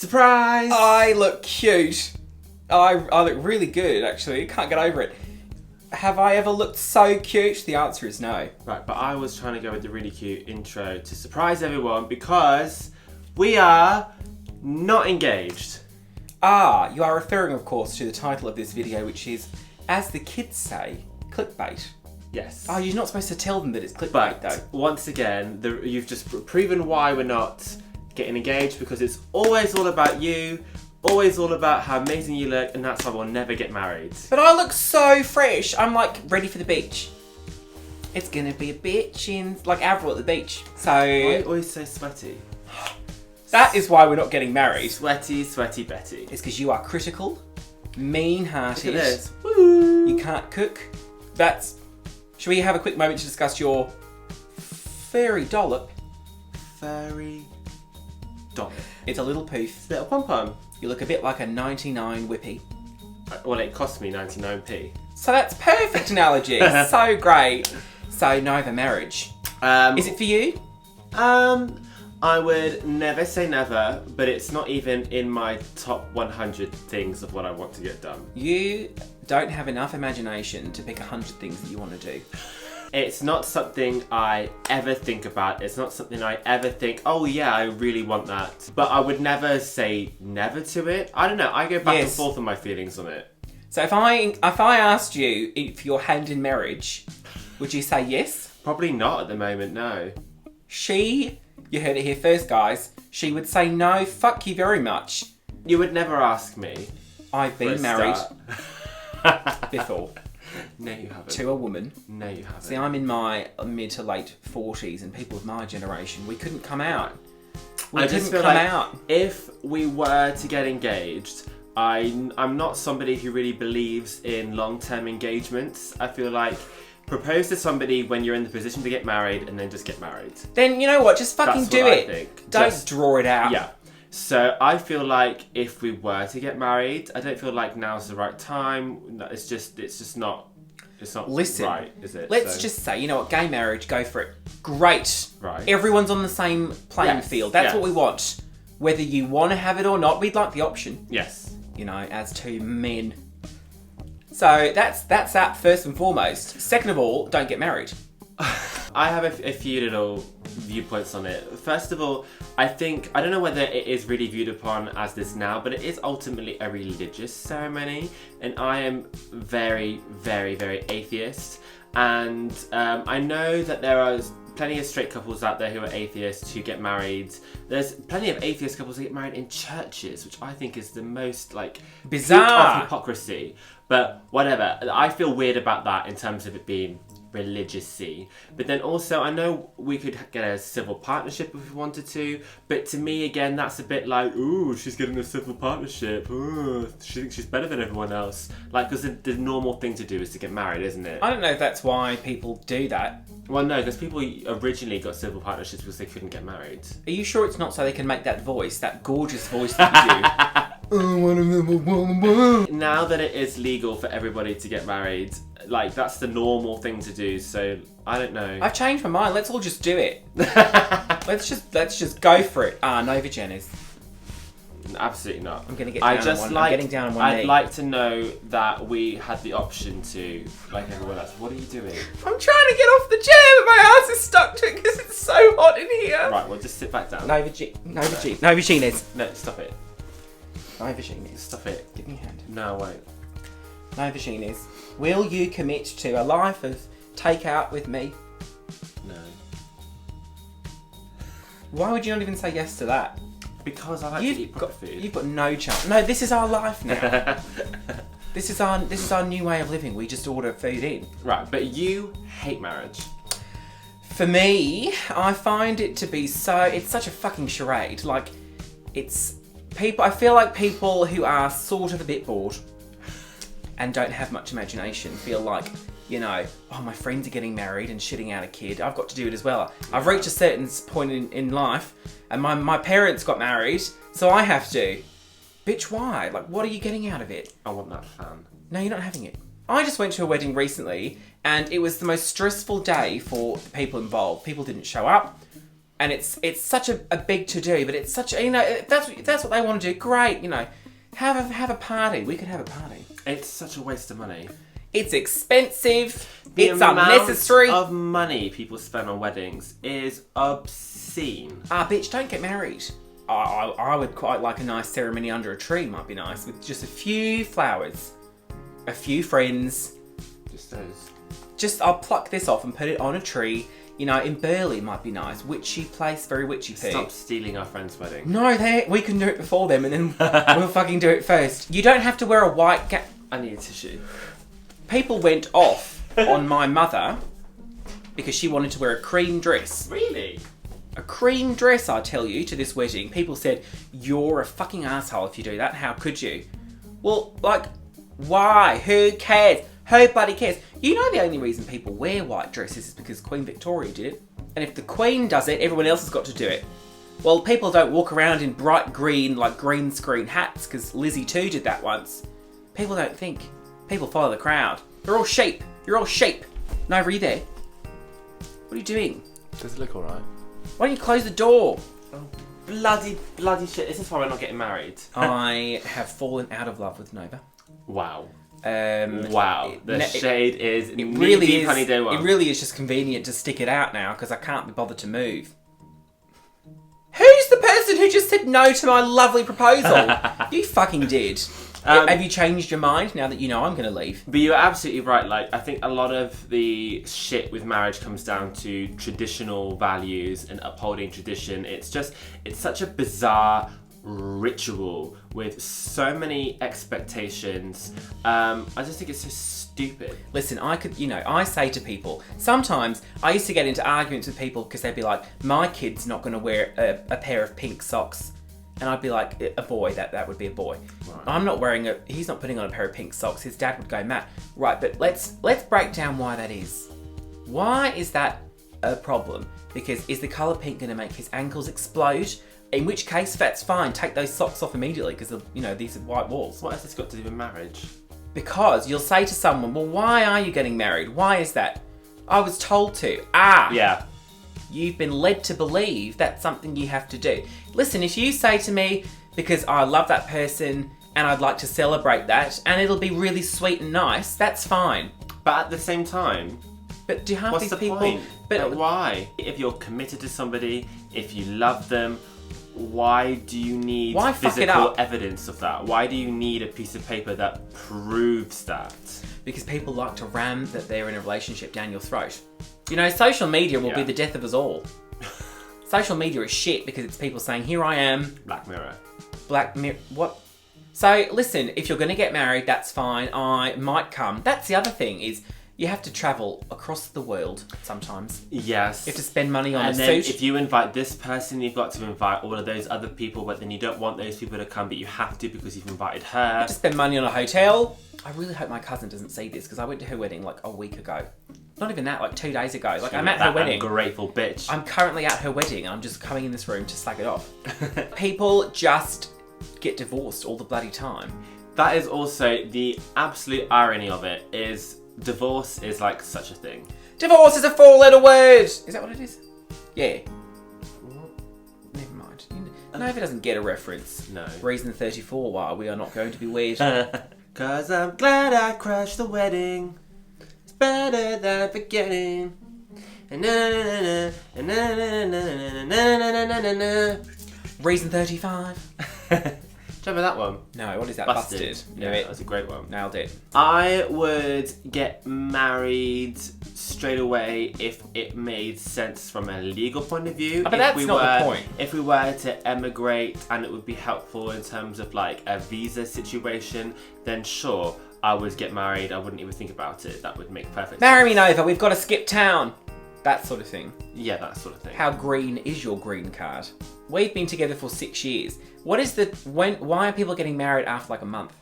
Surprise! I look cute. I look really good, actually. I can't get over it. Have I ever looked so cute? The answer is no. Right, but I was trying to go with the really cute intro to surprise everyone because we are not engaged. You are referring, of course, to the title of this video, which is, as the kids say, clickbait. Yes. Oh, you're not supposed to tell them that it's clickbait, though. Once again, you've just proven why we're not getting engaged, because it's always all about you, always all about how amazing you look, and that's why we'll never get married. But I look so fresh. I'm like ready for the beach. It's gonna be a bitch in like Avril at the beach. So Why are you always so sweaty? that is why we're not getting married. Sweaty, sweaty Betty. It's because you are critical, mean-hearted. Look at this. Woo! You can't cook. Shall we have a quick moment to discuss your fairy dollop? Fairy dollop. It's a little poof. Little pom-pom. You look a bit like a 99 whippy. Well, it cost me 99p. So that's perfect analogy. So great. So Nova marriage. Is it for you? I would never say never, but it's not even in my top 100 things of what I want to get done. You don't have enough imagination to pick 100 things that you want to do. It's not something I ever think about. It's not something I ever think, oh yeah, I really want that. But I would never say never to it. I don't know. I go back and forth on my feelings on it. So if I asked you if your hand in marriage, would you say yes? Probably not at the moment, no. You heard it here first, guys. She would say no, fuck you very much. You would never ask me. I've been married before. No, you haven't. To a woman. No, you haven't. See, I'm in my mid to late 40s, and people of my generation, we couldn't come out. We couldn't come out. If we were to get engaged, I'm not somebody who really believes in long-term engagements. I feel like propose to somebody when you're in the position to get married, and then just get married. Then you know what? Just fucking do it. I think. Don't draw it out. Yeah. So I feel like if we were to get married, I don't feel like now's the right time. It's just not. It's not right, is it? Let's just say, you know what, gay marriage, go for it. Great. Right. Everyone's on the same playing field. That's what we want. Whether you want to have it or not, we'd like the option. Yes. You know, as two men. So that's that first and foremost. Second of all, don't get married. I have a few little viewpoints on it. First of all, I don't know whether it is really viewed upon as this now, but it is ultimately a religious ceremony, and I am very, very, very atheist. And I know that there are plenty of straight couples out there who are atheists who get married. There's plenty of atheist couples who get married in churches, which I think is the most bizarre of hypocrisy. But whatever, I feel weird about that in terms of it being religious-y. But then also, I know we could get a civil partnership if we wanted to, but to me, again, that's a bit like, ooh, she's getting a civil partnership. Ooh, she thinks she's better than everyone else. Like, because the normal thing to do is to get married, isn't it? I don't know if that's why people do that. Well, no, because people originally got civil partnerships because they couldn't get married. Are you sure it's not so they can make that voice, that gorgeous voice that you do? Now that it is legal for everybody to get married, like, that's the normal thing to do, so I don't know. I've changed my mind. Let's all just do it. let's just go for it. Nova is. Absolutely not. I'm gonna get down I'm getting down on one knee. I'd like to know that we had the option to, like everyone else. What are you doing? I'm trying to get off the chair, but my ass is stuck to it because it's so hot in here. Right, well, just sit back down. Nova is. No, stop it. Nova is. Stop it. Give me your hand. No, I won't. Nova is. Will you commit to a life of takeout with me? No. Why would you not even say yes to that? Because I like to eat proper food. You've got no chance. No, this is our life now. This is our new way of living. We just order food in. Right, but you hate marriage. For me, I find it to be it's such a fucking charade. Like, I feel like people who are sort of a bit bored and don't have much imagination feel like, you know, oh, my friends are getting married and shitting out a kid. I've got to do it as well. I've reached a certain point in life, and my parents got married, so I have to. Bitch, why? Like, what are you getting out of it? I want that fan. No, you're not having it. I just went to a wedding recently, and it was the most stressful day for the people involved. People didn't show up, And it's such a big to do, but it's such a, if that's what they want to do, great, have a party. We could have a party. It's such a waste of money. It's expensive. The It's unnecessary. amount of money people spend on weddings is obscene. Bitch, don't get married. I would quite like a nice ceremony under a tree. Might be nice with just a few flowers, a few friends. Just those. I'll pluck this off and put it on a tree. In Burley might be nice. Witchy place, very witchy poo. Stop stealing our friend's wedding. No, we can do it before them and then we'll fucking do it first. You don't have to wear a white gown. I need a tissue. People went off on my mother because she wanted to wear a cream dress. Really? A cream dress, I tell you, to this wedding. People said, you're a fucking asshole if you do that. How could you? Well, why? Who cares? Who bloody cares? The only reason people wear white dresses is because Queen Victoria did it. And if the Queen does it, everyone else has got to do it. Well, people don't walk around in bright green, green screen hats, because Lizzie too did that once. People don't think. People follow the crowd. They're all sheep. You're all sheep. Nova, are you there? What are you doing? Does it look alright? Why don't you close the door? Oh, bloody shit. Is this why we're not getting married? I have fallen out of love with Nova. Wow. Wow. The shade is it really is. Honey day one. It really is just convenient to stick it out now because I can't be bothered to move. Who's the person who just said no to my lovely proposal? You fucking did. Have you changed your mind now that you know I'm going to leave? But you're absolutely right. I think a lot of the shit with marriage comes down to traditional values and upholding tradition. It's such a bizarre ritual with so many expectations. I just think it's just stupid. Listen, I say to people, sometimes I used to get into arguments with people because they'd be like, my kid's not going to wear a pair of pink socks. And I'd be like, a boy, that would be a boy. Right. He's not putting on a pair of pink socks. His dad would go, Matt, right, but let's break down why that is. Why is that a problem? Because is the colour pink going to make his ankles explode? In which case, that's fine. Take those socks off immediately because, these are white walls. What has this got to do with marriage? Because you'll say to someone, well, why are you getting married? Why is that? I was told to. Yeah. You've been led to believe that's something you have to do. Listen, if you say to me, because I love that person and I'd like to celebrate that and it'll be really sweet and nice, that's fine. But at the same time, but do half what's these the people... point? But why? If you're committed to somebody, if you love them, why do you need physical evidence of that? Why do you need a piece of paper that proves that? Because people like to ram that they're in a relationship down your throat. Social media will be the death of us all. Social media is shit because it's people saying, here I am. Black Mirror. What? So, listen, if you're going to get married, that's fine. I might come. That's the other thing is you have to travel across the world sometimes. Yes. You have to spend money on and a then suit. If you invite this person, you've got to invite all of those other people, but then you don't want those people to come, but you have to because you've invited her. You have to spend money on a hotel. I really hope my cousin doesn't see this because I went to her wedding a week ago. Not even that, 2 days ago. I'm at her wedding. Ungrateful bitch. I'm currently at her wedding and I'm just coming in this room to slag it off. People just get divorced all the bloody time. That is also the absolute irony of it, is divorce is such a thing. Divorce is a 4-letter word! Is that what it is? Yeah. Never mind. Nova doesn't get a reference. No. Reason 34 why we are not going to be weird. 'Cause I'm glad I crashed the wedding. It's better than forgetting. Reason 35. Do you remember that one? No, what is that? Busted. Knew Yeah, it. that was a great one. Nailed it. I would get married straight away if it made sense from a legal point of view. But that's not the point. If we were to emigrate and it would be helpful in terms of a visa situation, then sure, I would get married. I wouldn't even think about it. That would make perfect sense. Marry me, Nova. We've got to skip town. That sort of thing. Yeah, that sort of thing. How green is your green card? We've been together for 6 years. Why are people getting married after a month?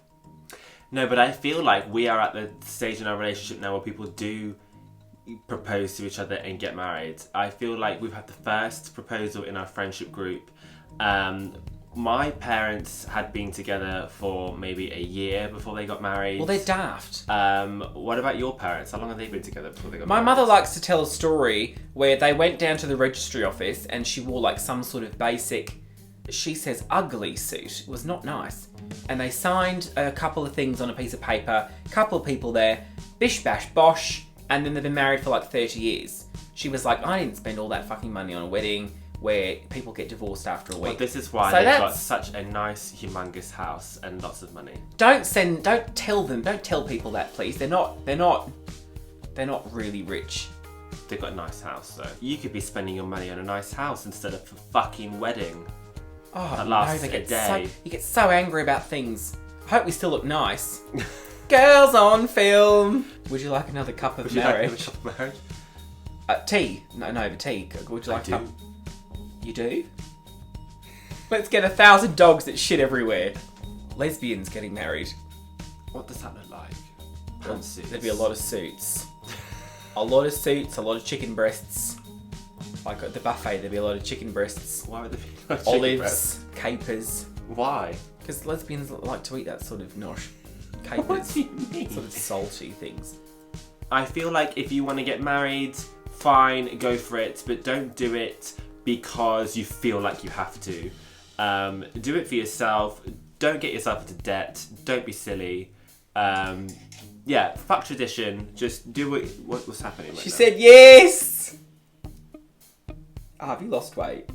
No, but I feel like we are at the stage in our relationship now where people do propose to each other and get married. I feel like we've had the first proposal in our friendship group My parents had been together for maybe a year before they got married. Well, they're daft. What about your parents? How long have they been together before they got My married? mother likes to tell a story where they went down to the registry office and she wore like some sort of basic, she says, ugly suit. It was not nice. And they signed a couple of things on a piece of paper, couple of people there, bish bash bosh, and then they've been married for like 30 years. She was like, I didn't spend all that fucking money on a wedding where people get divorced after a week. Well, this is why So they've that's- got such a nice, humongous house and lots of money. Don't tell people that, please. They're not really rich. They've got a nice house, though. You could be spending your money on a nice house instead of a fucking wedding. Oh, That lasts no, a day. You get so angry about things. I hope we still look nice. Girls on film. Would you like another cup of Would you like marriage? another cup of marriage? Tea. No, the tea. Would you like I a do. cup? You do? Let's get 1,000 dogs that shit everywhere. Lesbians getting married. What does that look like? Pantsuits. There'd be a lot of suits. A lot of suits, a lot of chicken breasts. Like at the buffet, there'd be a lot of chicken breasts. Why would there be no chicken Olives, breasts? capers. Why? Because lesbians like to eat that sort of nosh. Capers. What do you mean? Sort of salty things. I feel like if you want to get married, fine, go for it, but don't do it because you feel like you have to. Do it for yourself. Don't get yourself into debt. Don't be silly. Yeah, fuck tradition. Just do what's happening. Right She now. said yes! Have you lost weight?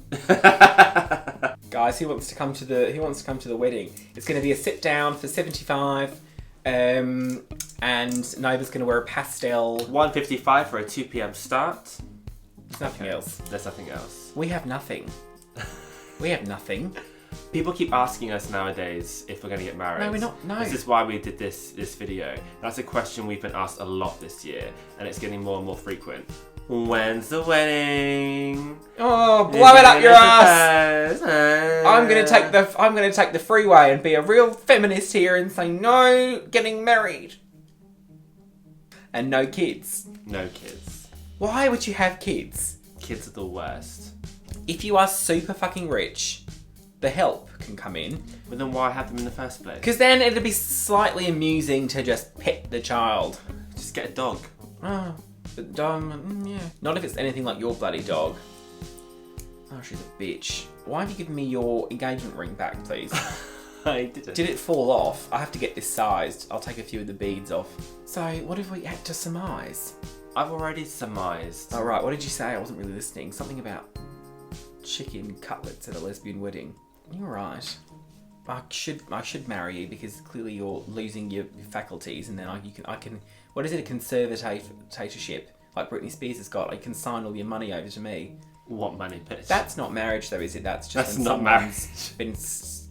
Guys, he wants to come to the wedding. It's going to be a sit down for 75. And Nova's going to wear a pastel. 1:55 for a 2 p.m. start. There's nothing else. There's nothing else. We have nothing. We have nothing. People keep asking us nowadays if we're going to get married. No, we're not. No. This is why we did this video. That's a question we've been asked a lot this year, and it's getting more and more frequent. When's the wedding? Oh, blow it up your ass! ass! I'm gonna take the freeway and be a real feminist here and say no getting married. And no kids. No kids. Why would you have kids? Kids are the worst. If you are super fucking rich, the help can come in. But then why have them in the first place? Because then it'd be slightly amusing to just pet the child. Just get a dog. Oh, but yeah. Not if it's anything like your bloody dog. Oh, she's a bitch. Why have you given me your engagement ring back, please? I didn't. Did it fall off? I have to get this sized. I'll take a few of the beads off. So, what have we had to surmise? I've already surmised. Oh, right. What did you say? I wasn't really listening. Something about chicken cutlets at a lesbian wedding. You're right. I should marry you because clearly you're losing your faculties, and then I can. What is it? A conservatorship like Britney Spears has got. I can sign all your money over to me. What money, bitch? That's not marriage, though, is it? That's just That's when not someone's been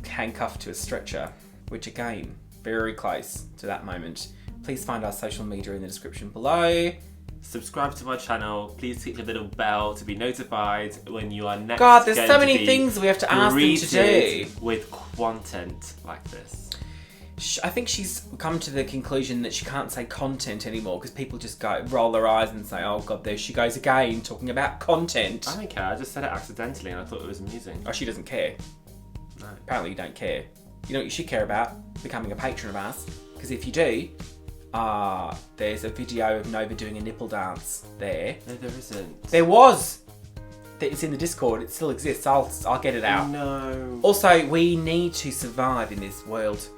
handcuffed to a stretcher, which again, very close to that moment. Please find our social media in the description below. Subscribe to my channel. Please hit the little bell to be notified when you are next. God, there's going so to many be things we have to ask them to do. greeted with content like this. I think she's come to the conclusion that she can't say content anymore because people just roll their eyes and say, oh God, there she goes again talking about content. I don't care. I just said it accidentally and I thought it was amusing. Oh, she doesn't care. No. Apparently you don't care. You know what you should care about? Becoming a patron of ours. Because if you do, there's a video of Nova doing a nipple dance there. No, there isn't. There was! It's in the Discord. It still exists. I'll get it out. No. Also, we need to survive in this world.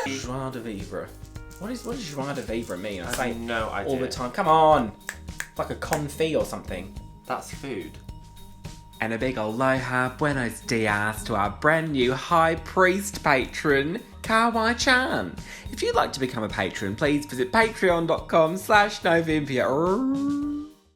Joie de vivre. What does joie de vivre mean? I say have no idea. all the time. Come on! It's like a confit or something. That's food. And a big aloha, buenos dias to our brand new High Priest patron, Kawai-chan. If you'd like to become a patron, please visit patreon.com/Novympia.